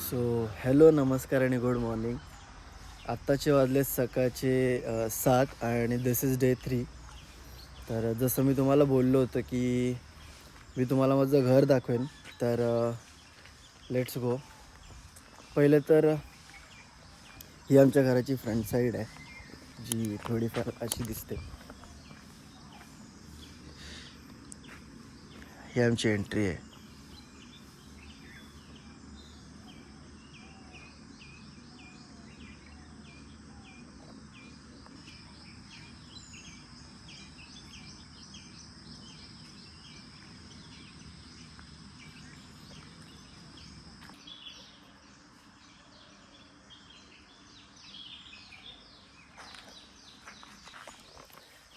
So hello नमस्कार आणि good morning. आत्ताचे वाजले सकाळचे 7 आणि दिस इज डे 3. तर जसं मी तुम्हाला बोललो होतं की मी तुम्हाला माझं घर दाखवेन, तर लेट्स गो. पहिले तर ही आमच्या घराची फ्रंट साईड आहे, जी थोडीफार अशी दिसते. ही आमची एंट्री आहे.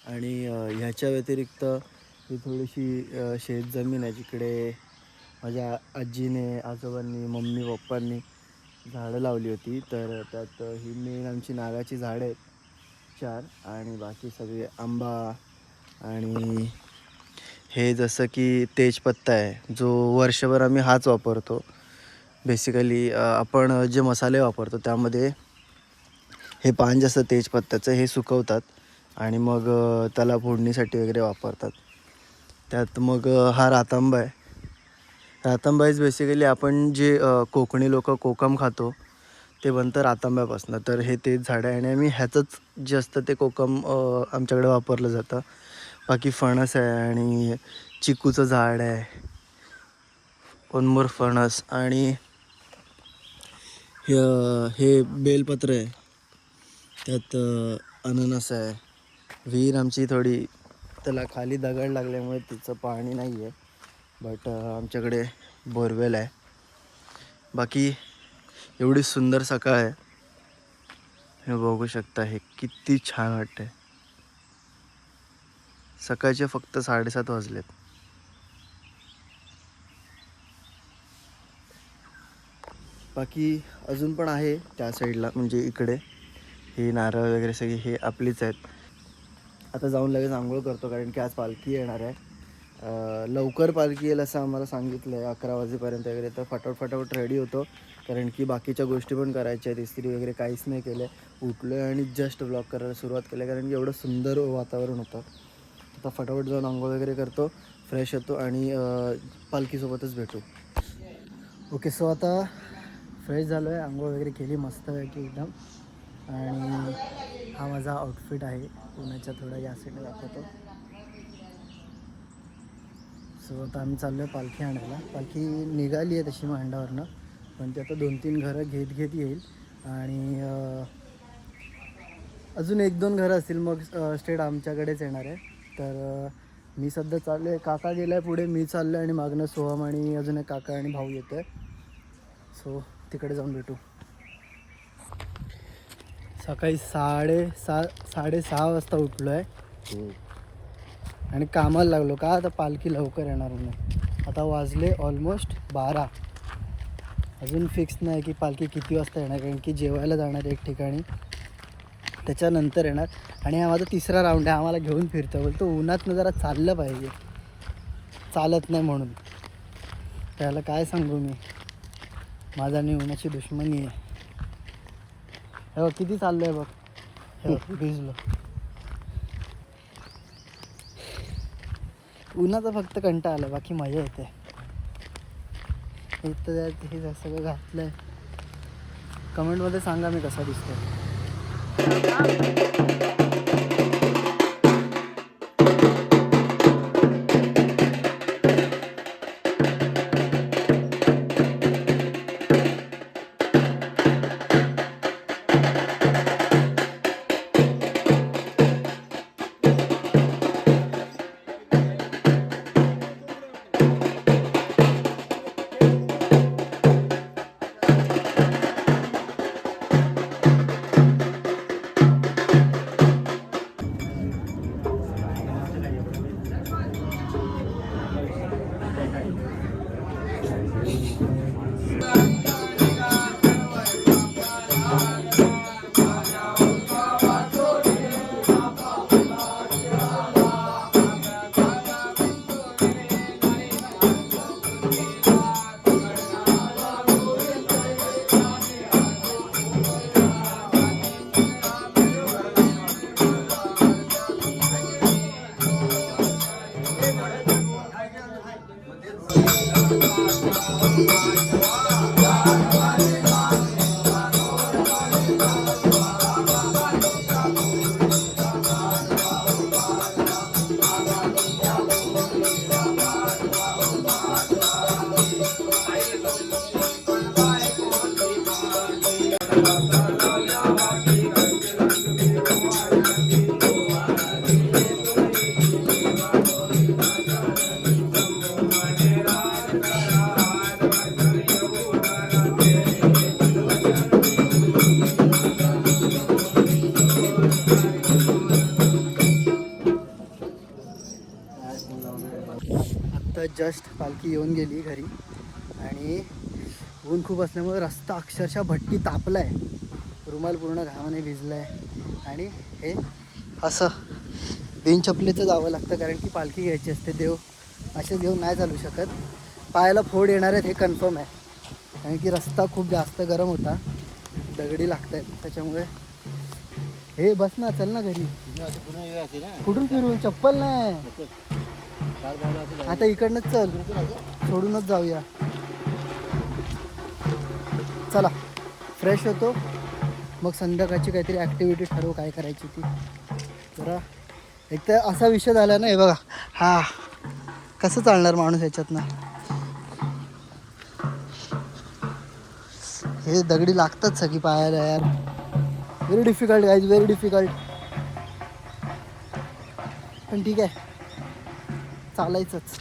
आणि ह्याच्या व्यतिरिक्त ही थोडीशी शेतजमीन आहे, जिकडे माझ्या आजीने, आजोबांनी, मम्मी पप्पांनी झाडं लावली होती. तर त्यात ही मेन आमची नागाची झाडं आहेत 4, आणि बाकी सगळे आंबा. आणि हे जसं की तेजपत्ता आहे, जो वर्षभर आम्ही हाच वापरतो. बेसिकली आपण जे मसाले वापरतो त्यामध्ये हे पान जसं तेजपत्त्याचं हे सुकवतात आणि मग त्याला फोडणीसाठी वगैरे वापरतात. त्यात मग हा रातांबा आहे. रातांबा इज बेसिकली आपण जे कोकणी लोक कोकम खातो ते बनतं रातांब्यापासून. तर हे तेच झाड आहे आणि आम्ही ह्याचंच जे असतं ते कोकम आमच्याकडे वापरलं जातं. बाकी फणस आहे आणि चिकूचं झाड आहे, कोनमूर फणस. आणि हे बेलपत्र आहे, त्यात अननस आहे. विहीर आमची थोडी त्याला खाली दगड लागल्यामुळे तिचं पाणी नाही आहे, बट आमच्याकडे बोरवेल आहे. बाकी एवढी सुंदर सकाळ आहे, हे बघू शकता. हे किती छान वाटतंय. सकाळचे फक्त 7:30 वाजलेत. बाकी अजून पण आहे त्या साईडला, म्हणजे इकडे ही नारळ वगैरे सगळी हे आपलीच आहेत. आता जाऊन लगेच आंघोळ करतो, कारण की आज पालखी येणार आहे. लवकर पालखी येईल असं आम्हाला सांगितलं आहे, 11 वाजेपर्यंत वगैरे. तर फटाफट रेडी होतो, कारण की बाकीच्या गोष्टी पण करायच्या आहेत. इस्त्री वगैरे काहीच नाही केलं आहे. उठलो आहे आणि जस्ट ब्लॉग करायला सुरुवात केली, कारण की एवढं सुंदर वातावरण होतं. आता फटाफट जाऊन आंघोळ वगैरे करतो, फ्रेश होतो आणि पालखीसोबतच भेटू. ओके, सो आता फ्रेश झालो आहे, आंघोळ वगैरे केली मस्तपैकी एकदम. आणि हा माझा आउटफिट आहे, पुण्याच्या थोडा या साईडला दाखवतो. सो आता आम्ही चाललो आहे पालखी आणायला. पालखी निघाली आहे तशी मांडावरनं, पण ते आता 2-3 घरं घेत येईल. आणि अजून 1-2 घरं असतील, मग स्टेट आमच्याकडेच येणार आहे. तर मी सध्या चाललो आहे, काका गेला आहे पुढे, मी चाललो आहे आणि मागणं सोहम आणि अजून एक काका आणि भाऊ येतो आहे. सो तिकडे जाऊन भेटू. सकाळी 6:30 वाजता उठलो आहे आणि कामाला लागलो का, आता पालखी लवकर येणार म्हणून. आता वाजले ऑलमोस्ट 12. अजून फिक्स नाही की पालखी किती वाजता येणार, कारण की जेवायला जाणार एक ठिकाणी, त्याच्यानंतर येणार. आणि हा माझा 3रा राऊंड आहे, आम्हाला घेऊन फिरतो. बोलतो उन्हातनं जरा चाललं पाहिजे, चालत नाही म्हणून. त्याला काय सांगू मी, माझा आणि उन्हाची दुश्मनी आहे. हे बघ किती चाललं आहे बघ, हे बघ भिजलो. उन्हाचा फक्त कंटाळा आला, बाकी मजा येते. इथं हे सगळं घातलं आहे. कमेंटमध्ये सांगा मी कसा दिसतो. आत्ता जस्ट पालखी येऊन गेली घरी आणि ऊन खूप असल्यामुळे रस्ता अक्षरशः भट्टी तापला आहे. रुमाल पूर्ण घामाने भिजला आहे आणि हे असं बिन चपलेचं जावं लागतं कारण की पालखी घ्यायची असते. देव असे घेऊन नाही चालू शकत. पायाला फोड येणार आहेत हे कन्फर्म आहे कारण की रस्ता खूप जास्त गरम होता. दगडी लागत आहेत त्याच्यामुळे. हे बस ना, चल ना घरी. कुठून फिरू, चप्पल नाही. आता इकडनंच चल, सोडूनच जाऊया. चला फ्रेश होतो मग संध्याकाळची काहीतरी ॲक्टिव्हिटी ठरवू काय करायची ती. जरा एक तर असा विषय झाला ना, हे बघा हा कसं चालणार माणूस ह्याच्यातनं. हे दगडी लागतात सगळी पायाला यार. Very difficult guys, very difficult. पण ठीक आहे, चालायचंच.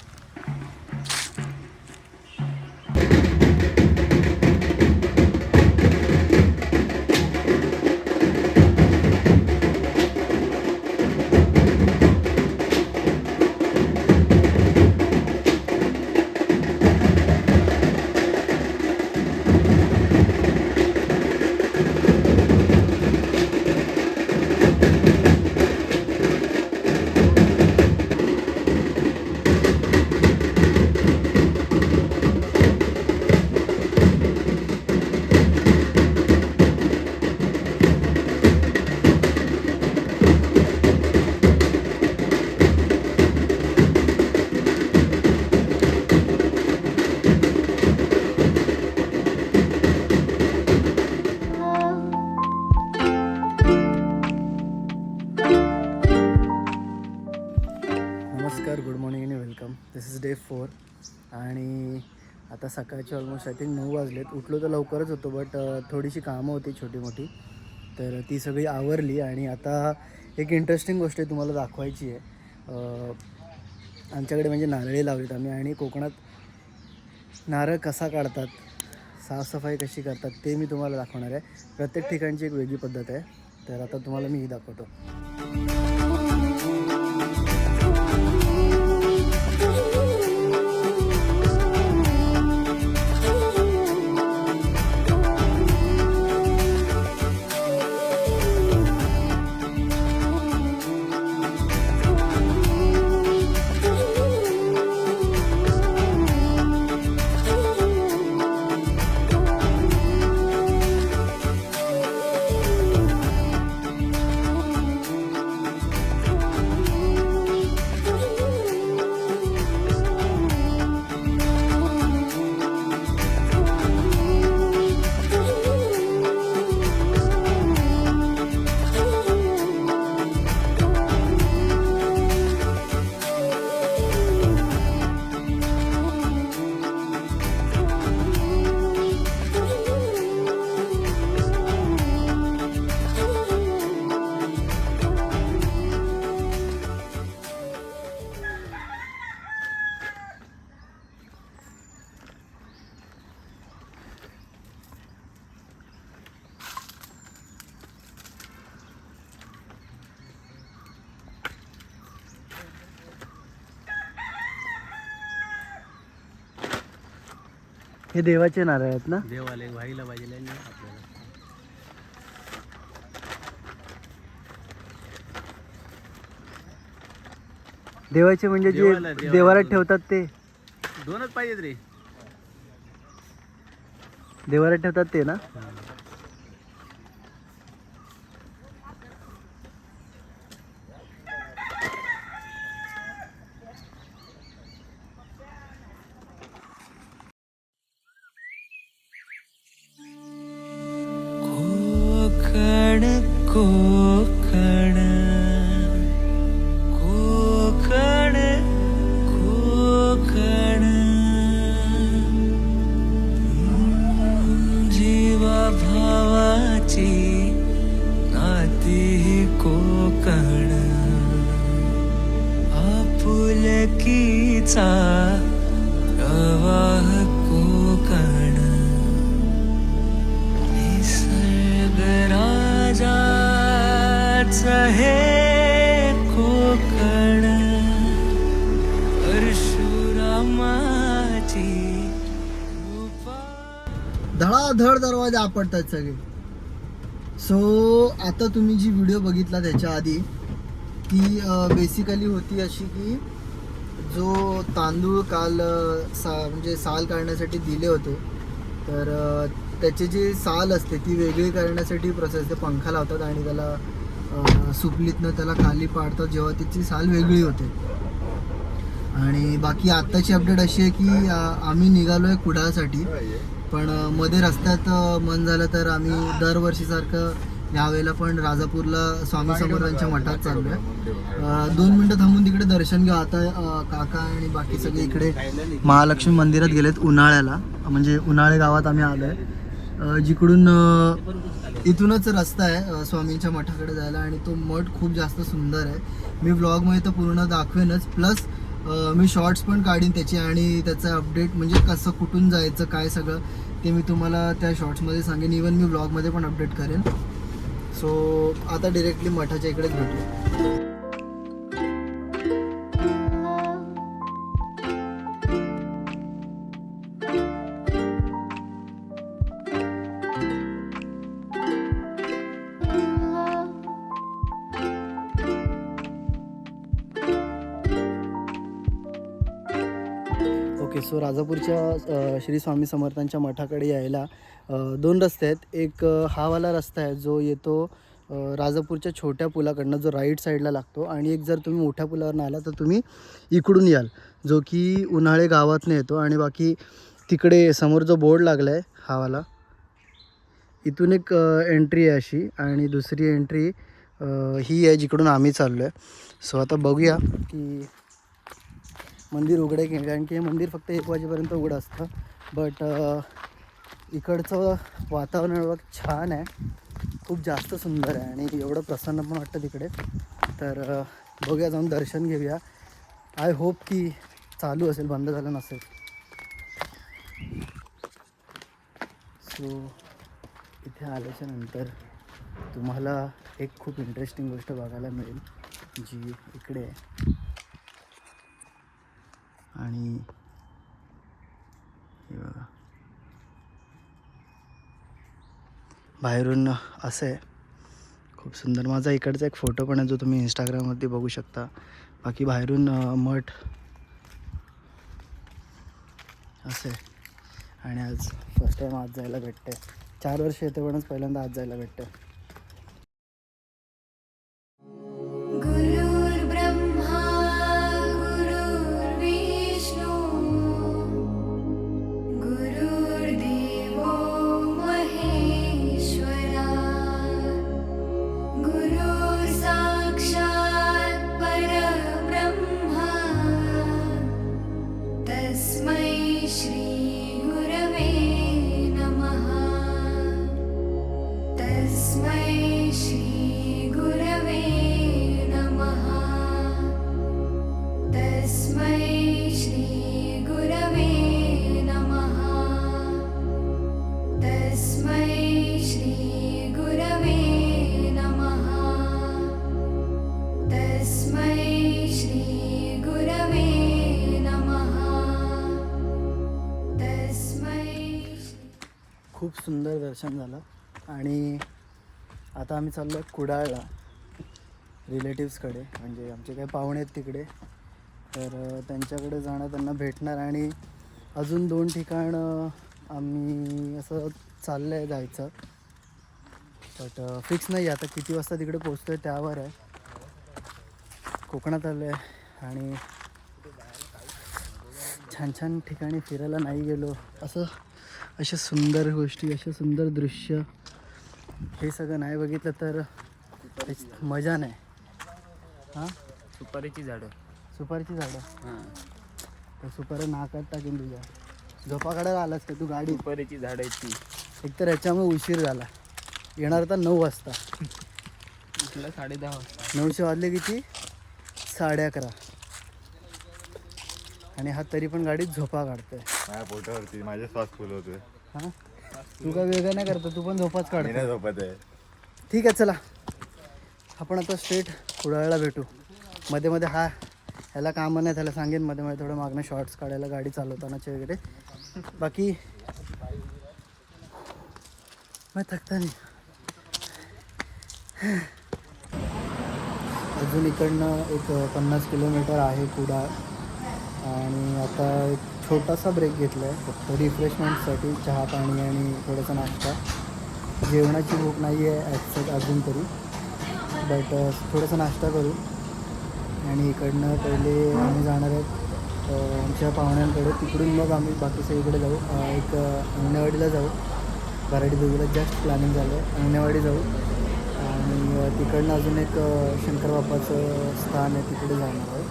नमस्कार, गुड मॉर्निंग आणि वेलकम. दिस इज डे 4 आणि आता सकाळचे ऑलमोस्ट आय थिंक 9 वाजलेत. उठलो तर लवकरच होतो बट थोडीशी कामं होती छोटी मोठी, तर ती सगळी आवरली. आणि आता एक इंटरेस्टिंग गोष्ट आहे तुम्हाला दाखवायची आहे. आमच्याकडे म्हणजे नारळी लावलीत आम्ही आणि कोकणात नारळ कसा काढतात, साफसफाई कशी करतात ते मी तुम्हाला दाखवणार आहे. प्रत्येक ठिकाणची एक वेगळी पद्धत आहे, तर आता तुम्हाला मी ही दाखवतो. हे देवाचे नारळ आहेत ना? देवाला व्हायला पाहिजे आपल्याला. देवाचे म्हणजे जे देवाऱ्यात ठेवतात ते? दोनच पाहिजेत रे. देवाऱ्यात ठेवतात ते ना? कोकण कोकण कोकण जीवा भावा देवकीचा प्रवाह कोकण निसर्ग राजाचं हे कोकण परशुरामाची कृपा. धडाधड दरवाजे आपटतात सगळे. सो आता तुम्ही जी व्हिडिओ बघितला त्याच्या आधी ती बेसिकली होती अशी की जो तांदूळ काल म्हणजे साल काढण्यासाठी दिले होते तर त्याची जी साल असते ती वेगळी करण्यासाठी प्रोसेस ते पंखा लावतात आणि त्याला सुपलीतनं त्याला खाली पाडतात जेव्हा त्याची साल वेगळी होते. आणि बाकी आत्ताची अपडेट अशी आहे की आम्ही निघालो आहे कुडाळसाठी पण मध्ये रस्त्यात मन झालं तर आम्ही दरवर्षीसारखं यावेळेला पण राजापूरला स्वामी समर्थांच्या मठात चाललो आहे. 2 मिनटं थांबून तिकडे दर्शन घेऊ. आता काका आणि बाकी सगळे इकडे महालक्ष्मी मंदिरात गेलेत उन्हाळ्याला म्हणजे उन्हाळे गावात आम्ही आलो आहे जिकडून इथूनच रस्ता आहे स्वामींच्या मठाकडे जायला आणि तो मठ खूप जास्त सुंदर आहे. मी व्लॉगमध्ये तर पूर्ण दाखवेनच प्लस मी शॉर्ट्स पण काढीन त्याची आणि त्याचं अपडेट म्हणजे कसं कुठून जायचं काय सगळं ते मी तुम्हाला त्या शॉर्ट्समध्ये सांगेन. इवन मी व्लॉगमध्ये पण अपडेट करेन. सो आता डिरेक्टली मठाच्या इकडेच भेटू. ओके सो राजापूरच्या श्री स्वामी समर्थांच्या मठाकडे यायला 2 रस्ते आहेत. एक हा वाला रस्ता आहे जो येतो राजापूरच्या छोट्या पुलाकडनं जो राईट साईडला लागतो आणि एक जर तुम्ही मोठ्या पुलावरनं आला तर तुम्ही इकडून याल जो की उन्हाळे गावातनं येतो. आणि बाकी तिकडे समोर जो बोर्ड लागला आहे हा वाला इथून एक एंट्री आहे अशी आणि दुसरी एंट्री ही आहे जिकडून आम्ही चाललो आहे. सो आता बघूया की मंदिर उघडे की कारण की हे मंदिर फक्त 1 वाजेपर्यंत उघडं असतं. बट इकडचं वातावरण एवढं छान आहे खूप जास्त सुंदर आहे आणि एवढं प्रसन्न पण वाटतं तिकडे. तर बघूया जाऊन दर्शन घेऊया. आय होप की चालू असेल बंद झालं नसेल. सो इथे आल्याच्या नंतर तुम्हाला एक खूप इंटरेस्टिंग गोष्ट बघायला मिळेल जी इकडे आहे आणि हे बघा बाहेरून असं आहे खूप सुंदर. माझा इकडचा एक फोटो पण आहे जो तुम्ही इंस्टाग्रामवरती बघू शकता. बाकी बाहेरून मठ असं आहे आणि आज फर्स्ट टाईम आज जायला भेटतं आहे. 4 वर्ष येते पणच पहिल्यांदा आज जायला भेटतं आहे. गुरुर्ब्रह्मा गुरुर्विष्णू गुरुर्देवो महेश्वरा गुरुः साक्षात् परब्रह्मा तस्मै श्री गुरवे नमः तस्मै श्री गुरवे नमः तस्मै श्री गुरवे नमः तस्मै श्री गुरवे नमः तस्मै श्री गुरवे नमः तस्मै खूप सुंदर दर्शन झालं आणि आता आम्ही चाललो आहे कुडाळला रिलेटिव्सकडे म्हणजे आमचे काही पाहुणे आहेत तिकडे. तर त्यांच्याकडे जाणं त्यांना भेटणार आणि अजून 2 ठिकाण आम्ही असं चाललं आहे जायचं. बट फिक्स नाही आता किती वाजता तिकडे पोचतो आहे त्यावर आहे. कोकणात आलो आहे आणि छान छान ठिकाणी फिरायला नाही गेलो. अशा सुंदर गोष्टी अशा सुंदर दृश्य हे सगळं नाही बघितलं तर मजा नाही. हां सुपारीची झाडं. सुपारीची झाडं हां तर सुपारी नाकात टाकेन तुझ्या. झोपा काढायला आलास का तू गाडी. सुपारीची झाडं आहेत ती. एकतर याच्यामुळे उशीर झाला. येणार तर 9 वाजता. इथलं 10:30 वाजता. 9चे वाजले किती 11:30. आणि हा तरी पण गाडीत झोपा काढतोय. माझ्या पोटावरती माझे श्वास फुल होतोय. हां तू काय वेगळं नाही करतो, तू पण झोपाच मी काढतो. नाही झोपत आहे. ठीक आहे चला आपण आता स्ट्रेट कुडाळला भेटू. मध्ये मध्ये ह्याला कामं नाही, त्याला सांगेन मध्ये मध्ये थोडं मागणं शॉर्ट्स काढायला गाडी चालवतानाचे वगैरे. बाकी मग थकता नाही. अजून इकडनं एक 50 किलोमीटर आहे कुडाळ. आणि आता एक छोटासा ब्रेक घेतला आहे फक्त रिफ्रेशमेंटसाठी, चहा पाणी आणि थोडासा नाश्ता. जेवणाची भूक नाही आहे ॲक्सेट अजून तरी, बट थोडासा नाश्ता करू. आणि इकडनं पहिले आम्ही जाणार आहेत आमच्या पाहुण्यांकडे, तिकडून मग आम्ही बाकी सगळीकडे जाऊ. एक अंगणेवाडीला जाऊ, बराडी देवीला जस्ट प्लॅनिंग झालं आहे, अंगणेवाडी जाऊ. आणि तिकडनं अजून एक शंकर बाप्पाचं स्थान आहे तिकडे जाणार आहे.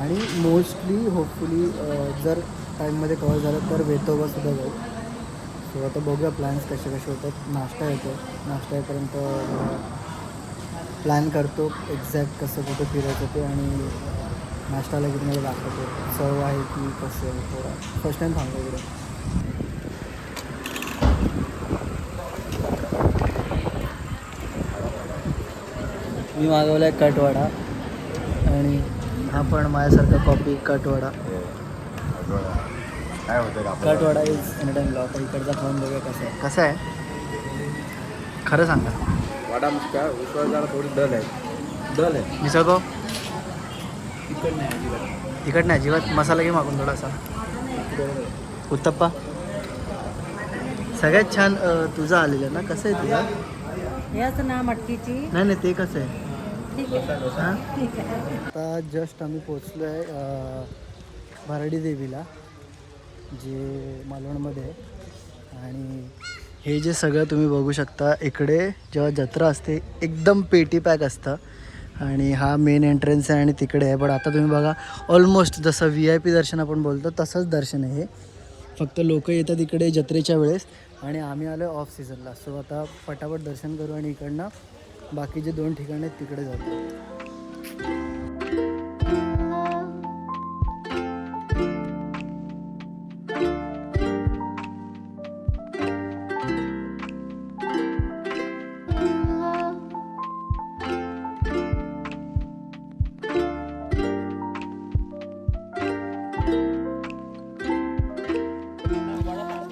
आणि मोस्टली होपफुली जर टाईममध्ये कवर झालं तर वेतोबासुद्धा जाऊ. सो आता बघूया प्लॅन्स कसे कसे होतात. नाश्ता येतो, नाश्ता येईपर्यंत प्लॅन करतो एक्झॅक्ट कसं कुठं फिरायचं ते. आणि नाश्ताला की तुम्हाला दाखवतो चव आहे की कसं आहे. थोडा फर्स्ट टाईम थांबतो इकडे. मी मागवला आहे कटवडा आणि हा पण माझ्यासारखा कॉपी कटवडा. काय होतं का कटवडा इज एनीटाईम लॉ. आता इकडचा खाऊन बघूया कसं आहे. कसं आहे खरं सांगा. वाडा मुसका विश्वास जरा थोडी डल आहे. मिसळपाव तिकड नाही अजिबात. तिखट नाही अजिबात. मसाला घे मागून थोडासा. उत्तप्पा सगळ्यात छान तुझं आलेलं ना. कसं आहे तुझं? याच ना मटकीची. नाही नाही ते कसं आहे. ठीक आहे हां ठीक आहे. आता जस्ट आम्ही पोचलो आहे भराडी देवीला, जे मालवणमध्ये आहे. आणि हे जे सगळं तुम्ही बघू शकता इकडे जेव्हा जत्रा असते एकदम पेटी पॅक असतं. आणि हा मेन एंट्रन्स आहे आणि तिकडे आहे. पण आता तुम्ही बघा ऑलमोस्ट जसं VIP दर्शन आपण बोलतो तसंच दर्शन आहे हे. फक्त लोक येतात इकडे जत्रेच्या वेळेस आणि आम्ही आलो ऑफ सीझनला. सो आता पटापट दर्शन करू आणि इकडनं बाकीचे 2 ठिकाण आहेत तिकडे जातो.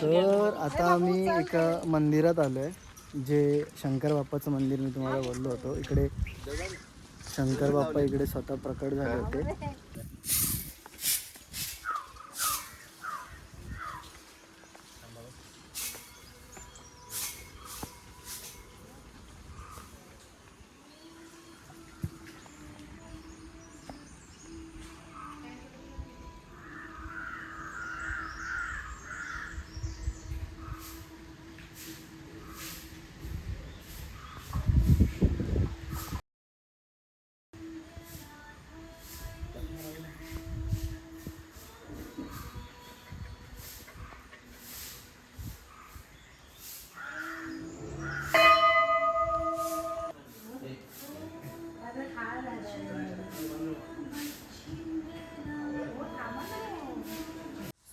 तर आता आम्ही एका मंदिरात आलो आहे, जे शंकर बाप्पाचं मंदिर मी तुम्हाला बोललो होतो. इकडे शंकर बाप्पा इकडे स्वतः प्रकट झाले होते.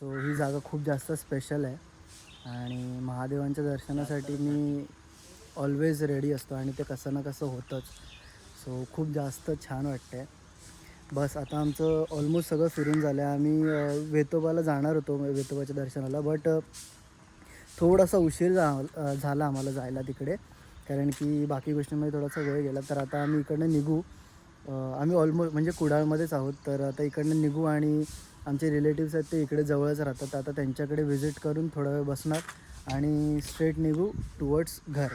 सो ही जागा खूप जास्त स्पेशल आहे आणि महादेवांच्या दर्शनासाठी मी ऑलवेज रेडी असतो आणि ते कसं ना कसं होतंच. सो खूप जास्त छान वाटतं आहे. बस आता आमचं ऑलमोस्ट सगळं फिरून झालं आहे. आम्ही वेतोबाला जाणार होतो वेतोबाच्या दर्शनाला, बट थोडासा उशीर झाला आम्हाला जायला तिकडे, कारण की बाकी गोष्टींमध्ये थोडासा वेळ गेला. तर आता आम्ही इकडनं निघू. आम्ही ऑलमोस्ट म्हणजे कुडाळमध्येच आहोत. तर आता इकडनं निघू आणि आमचे रिलेटिव्स आहेत ते इकडे जवळच राहतात. आता त्यांच्याकडे व्हिजिट करून थोडा वेळ बसणार आणि स्ट्रेट निघू टुवर्ड्स घर.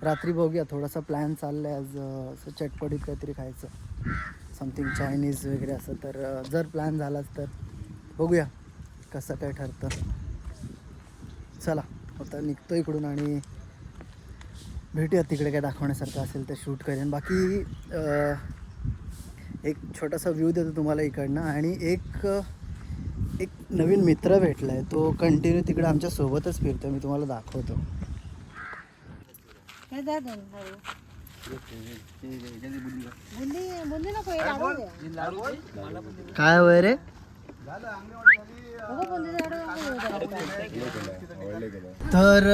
रात्री बघूया, थोडासा प्लॅन चालला आहे आज असं चटपटीत काहीतरी खायचं, समथिंग चायनीज वगैरे असं. तर जर प्लॅन झालाच तर बघूया कसं काय ठरतं. चला आता निघतो इकडून आणि भेटूया. तिकडे काय दाखवण्यासारखं असेल तर शूट करेन. बाकी एक छोटासा व्ह्यू देतो तुम्हाला इकडनं. आणि एक नवीन मित्र भेटला आहे, तो कंटिन्यू तिकडे आमच्यासोबतच फिरतो. मी तुम्हाला दाखवतो. हे द्या दोन बुंदी बुंदी नको हे लाडू द्या. काय वय रे? तर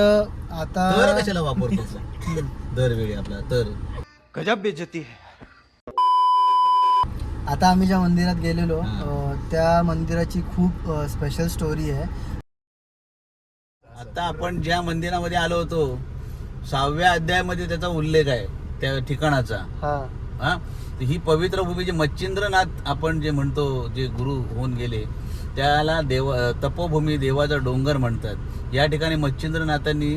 आता कशाला वापरतो दरवेळी आपला तर गजब बेइज्जती है. आता आम्ही ज्या मंदिरात गेलेलो त्या मंदिराची खूप स्पेशल स्टोरी आहे. आता आपण ज्या मंदिरामध्ये आलो होतो 6व्या अध्यायामध्ये त्याचा उल्लेख आहे त्या ठिकाणाचा. हा ही पवित्र भूमी जे मच्छिंद्रनाथ आपण जे म्हणतो जे गुरु होऊन गेले त्याला तपोभूमी देवाचा डोंगर म्हणतात. या ठिकाणी मच्छिंद्रनाथांनी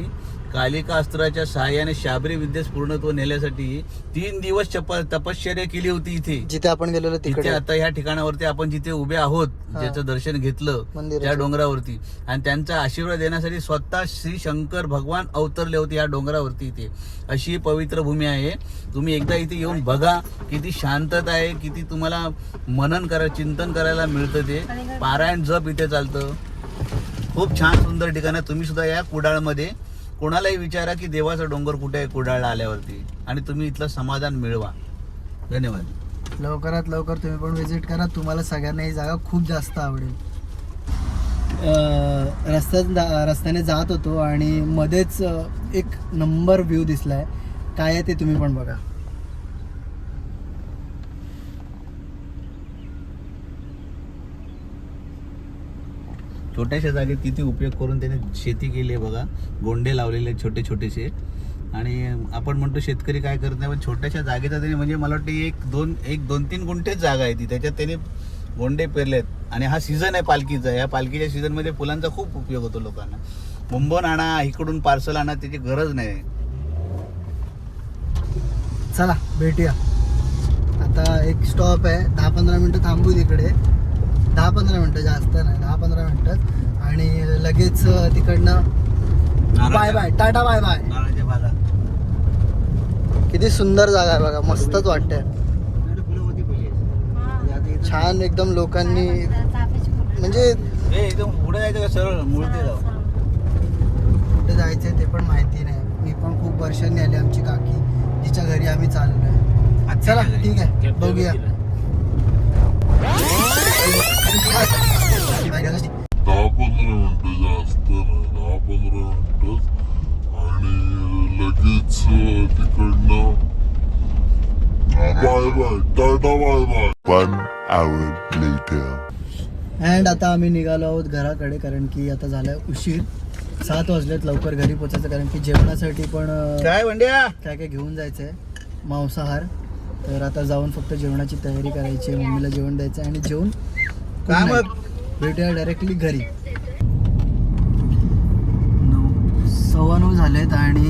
कालिका अस्त्राच्या सहाय्याने शाबरी विद्येस पूर्णत्व नेल्यासाठी 3 दिवस तपश्चर्या केली होती इथे जिथे आपण गेलेलो तिथे. आता ह्या ठिकाणावरती आपण जिथे उभे आहोत ज्याचं दर्शन घेतलं त्या डोंगरावरती आणि त्यांचा आशीर्वाद देण्यासाठी स्वतः श्री शंकर भगवान अवतरले होते या डोंगरावरती. इथे अशी ही पवित्र भूमी आहे. तुम्ही एकदा इथे येऊन बघा किती शांतता आहे, किती तुम्हाला मनन चिंतन करायला मिळतं. ते पारायण जप इथे चालतं. खूप छान सुंदर ठिकाण आहे. तुम्ही सुद्धा या कुडाळमध्ये कोणालाही विचारा की देवाचा डोंगर कुठे आहे कुडाळला आल्यावरती आणि तुम्ही इथलं समाधान मिळवा. धन्यवाद. लवकरात लवकर तुम्ही पण व्हिजिट करा. तुम्हाला सगळ्यांना ही जागा खूप जास्त आवडेल. रस्त्याने जात होतो आणि मध्येच एक नंबर व्ह्यू दिसलाय. काय आहे ते तुम्ही पण बघा. छोट्याशा जागेत किती उपयोग करून त्याने शेती केली आहे बघा. गोंडे लावलेले छोटे छोटेसे. आणि आपण म्हणतो शेतकरी काय करत नाही पण छोट्याशा जागेचा त्याने म्हणजे मला वाटतं 1-2-3 गुंठेच जागा आहे ती त्याच्यात त्याने गोंडे पेरलेत. आणि हा सीझन आहे पालखीचा. या पालखीच्या सीझनमध्ये फुलांचा खूप उपयोग होतो लोकांना. मुंबईहून आणा इकडून पार्सल आणा त्याची गरज नाही. चला भेटूया. आता एक स्टॉप आहे. 10-15 मिनटं थांबू तिकडे. 10-15 मिनटं जास्त नाही 10-15 मिनटं आणि लगेच तिकडनं bye bye tata bye bye. किती सुंदर जागा आहे बघा. मस्तच वाटतंय. छान एकदम लोकांनी म्हणजे पुढे जायचं का सरळ मूर्ती जाऊ. कुठे जायचंय ते पण माहिती नाही. मी पण खूप वर्षांनी आली आमची काकी जिच्या घरी आम्ही चाललोय. चला ठीक आहे बघूया. 10-15 मिनिटं जास्त नाही 10-15 मिनिटं आणि लगेच तिकडनं bye bye tata bye bye. 1 hour later. And आता आम्ही निघालो आहोत घराकडे कारण की आता झालाय उशीर. 7 वाजलेत. लवकर घरी पोचायचं कारण की जेवणासाठी पण काय वंड्या काय काय घेऊन जायचं आहे मांसाहार. तर आता जाऊन फक्त जेवणाची तयारी करायची आहे. मम्मीला जेवण द्यायचं आहे आणि जेवण काय मग भेटूया डायरेक्टली घरी. 9:15 झालेत आणि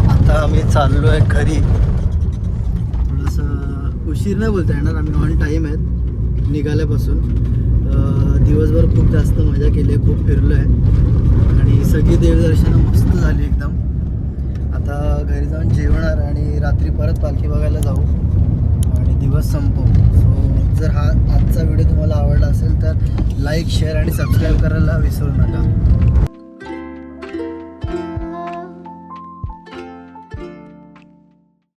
आता आम्ही चाललो आहे घरी. थोडंसं उशीर नाही बोलता येणार. आम्ही ऑन टाईम आहेत निघाल्यापासून. दिवसभर खूप जास्त मजा केली आहे. खूप फिरलो आहे आणि सगळी देवदर्शनं मस्त झाली एकदम. आता घरी जाऊन जेवणार आणि रात्री परत पालखी बघायला जाऊ आणि दिवस संपवू. सो जर हा आजचा व्हिडिओ तुम्हाला आवडला असेल तर लाईक शेअर आणि सबस्क्राईब करायला विसरू नका.